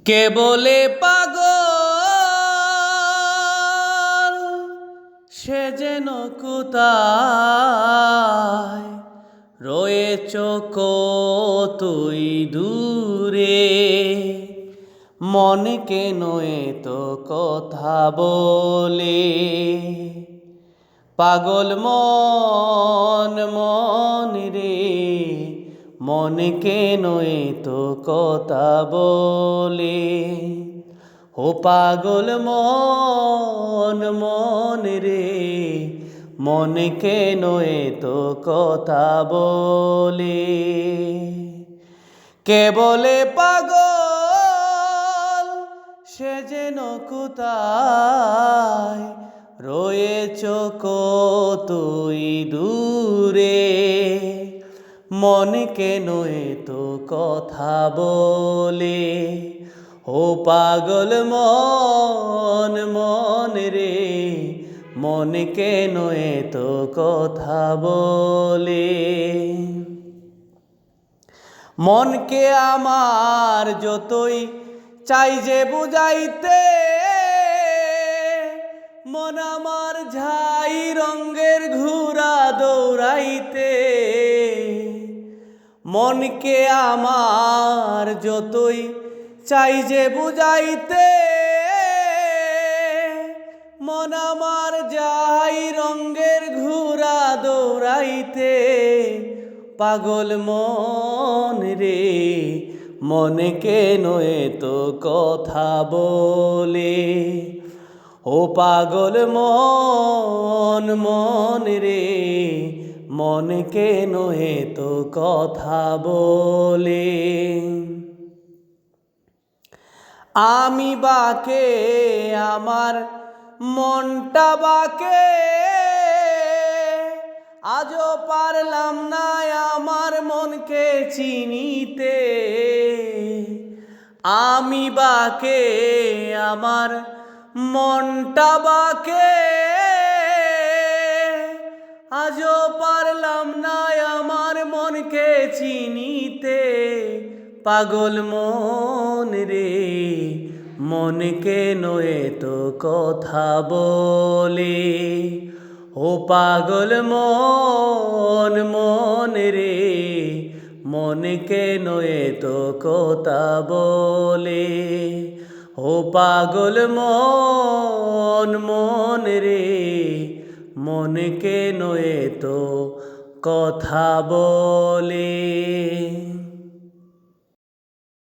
কে বলে পাগল সে যেন কোথায় রয়েছ কতই দূরে, মন কেন এতো কথা বলে। পাগল মন মন রে, মন কেন এতো কথা বলে। ও পাগল মন মন রে, মন কেন এতো কথা বলে। কে বলে পাগল সে যেন কোথায় রয়েছ কতই দূরে, মন কেন এতো কথা বলে। ও পাগল মন মন রে, মন কেন এতো কথা বলে। মনকে আমার যতই চাই যে বুঝাইতে, মন আমার ঝাই রঙের ঘোড়া দৌড়াইতে। মনকে আমার যতই চাই যে বুঝাইতে, মন আমার যাই রঙের ঘোড়া দৌড়াইতে। পাগল মন রে, মন কেন এতো কথা বলে। ও পাগল মন মন রে, মন কেন এতো কথা বলে। আমি বাকে আমার মনটা বাকে, আজও পারলাম না আমার মনকে চিনিতে। আমি বাকে আমার মনটা বাকে, আজও পারলাম না আমার মনকে চিনিতে। পাগল মন রে, মন কেন এতো কথা বলে। ও পাগল মন মন রে, মন কেন এতো কথা বলে। ও পাগল মন মন রে, মন কেন এতো কথা বলে।